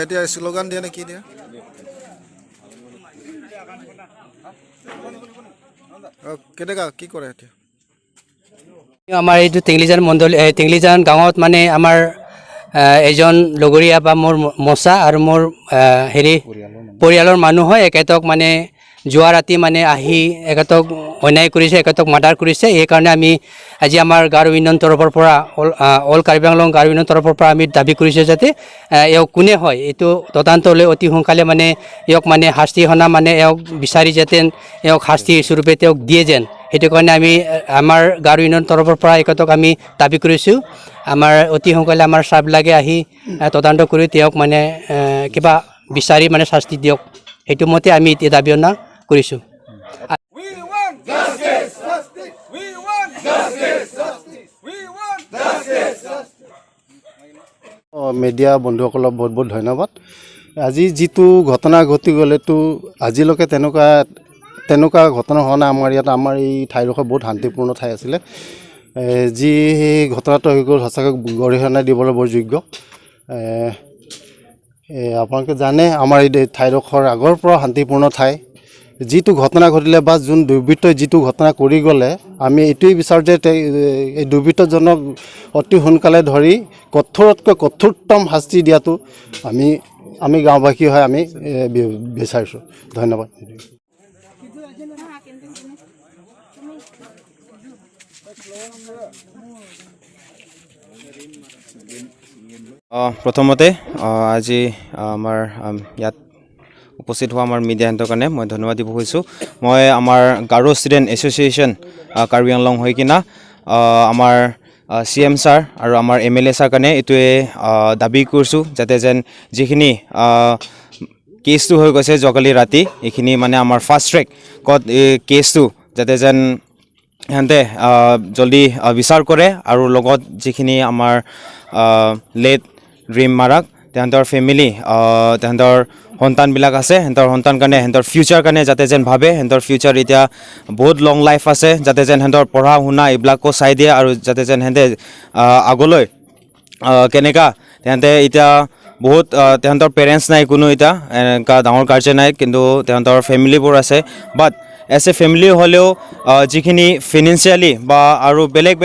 এতিয়া শ্লোগান দিয়া নে কি দিয়া কেনেকা কি কৰে এতিয়া আমাৰ এইটো টেংলিজান মণ্ডল টেংলিজান গাঁৱত মানে আমাৰ এজন লগৰীয়া বা মোৰ মছা আৰু মোৰ হেৰি পৰিয়ালৰ মানুহ হয় একেতক মানে যোৱা ৰাতি মানে আহি একেতক অন্যায় কৰিছে একেতক মাৰ্ডাৰ কৰিছে এইকাৰণে আমি আজি আমাৰ গাঁও ইউনিয়ন তৰফৰ পৰা অল কাৰ্বি আংলং গাঁও ইউনিয়ন তৰফৰ পৰা আমি দাবী কৰিছোঁ যাতে এওক কোনে হয় এইটো তদন্তলৈ অতি সোনকালে মানে এওক মানে শাস্তি সনা মানে এওক বিচাৰি যাতে এওক শাস্তি স্বৰূপে তেওঁক দিয়ে যেন সেইটো কাৰণে আমি আমাৰ গাঁও ইউনিয়ন তৰফৰ পৰা একেতক আমি দাবী কৰিছোঁ আমাৰ অতি সোনকালে আমাৰ চাববিলাকে আহি তদন্ত কৰি তেওঁক মানে কিবা বিচাৰি মানে শাস্তি দিয়ক সেইটো মতে আমি এতিয়া দাবী অনা কৰিছোঁ মিডিয়া বন্ধুসকলক বহুত বহুত ধন্যবাদ আজি যিটো ঘটনা ঘটি গ'লেতো আজিলৈকে তেনেকুৱা ঘটনা হোৱা নাই আমাৰ ইয়াত আমাৰ এই ঠাইডোখৰ বহুত শান্তিপূৰ্ণ ঠাই আছিলে যি ঘটনাটো হৈ গ'ল সঁচাকৈ গৰিহণা দিবলৈ বৰ যোগ্য আপোনালোকে জানে আমাৰ এই ঠাইডোখৰ আগৰ পৰা শান্তিপূৰ্ণ ঠাই যিটো ঘটনা ঘটিলে বা যোন দুৰ্বৃত্তই যিটো ঘটনা কৰি গ'লে আমি এইটোৱেই বিচাৰোঁ যে এই দুৰ্বৃত্তজনক অতি সোনকালে ধৰি কঠোৰতকৈ কঠোৰতম শাস্তি দিয়াটো আমি গাঁওবাসী হয় আমি বিচাৰিছোঁ ধন্যবাদ প্ৰথমতে আজি আমাৰ ইয়াত উপস্থিত হোৱা আমাৰ মিডিয়াহঁতৰ কাৰণে মই ধন্যবাদ দিব খুজিছোঁ মই আমাৰ গাৰো ষ্টুডেণ্ট এছ'চিয়েশ্যন কাৰ্বি আংলং হৈ কিনা আমাৰ CM ছাৰ আৰু আমাৰ MLA ছাৰ কাৰণে এইটোৱে দাবী কৰিছোঁ যাতে যেন যিখিনি কেছটো হৈ গৈছে যোৱাকালি ৰাতি এইখিনি মানে আমাৰ ফাষ্ট ট্ৰেকত এই কেছটো যাতে যেন সিহঁতে জলদি বিচাৰ কৰে আৰু লগত যিখিনি আমাৰ লেট ৰিম মাৰাক তেহেঁতৰ ফেমিলি তেহেঁতৰ সন্তানবিলাক আছে সিহঁতৰ সন্তান কাৰণে সিহঁতৰ ফিউচাৰ কাৰণে যাতে যেন ভাবে সিহঁতৰ ফিউচাৰ এতিয়া বহুত লং লাইফ আছে যাতে যেন সিহঁতৰ পঢ়া শুনা এইবিলাকো চাই দিয়ে আৰু যাতে যেন সিহঁতে আগলৈ কেনেকা তেহেঁতে এতিয়া বহুত তেহেঁতৰ পেৰেণ্টছ নাই কোনো এতিয়া এনেকুৱা ডাঙৰ গাৰ্জেন নাই কিন্তু তেহেঁতৰ ফেমিলিবোৰ আছে বাট এজ এ ফেমিলি হ'লেও যিখিনি ফিনেন্সিয়েলি বা আৰু বেলেগ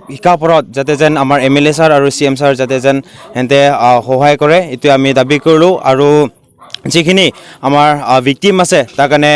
শিক্ষাপৰত যাতে যেন আমাৰ MLA ছাৰ আৰু CM ছাৰ যাতে যেন সিহঁতে সহায় কৰে এইটো আমি দাবী কৰিলোঁ আৰু যিখিনি আমাৰ ভিক্টিম আছে তাৰ কাৰণে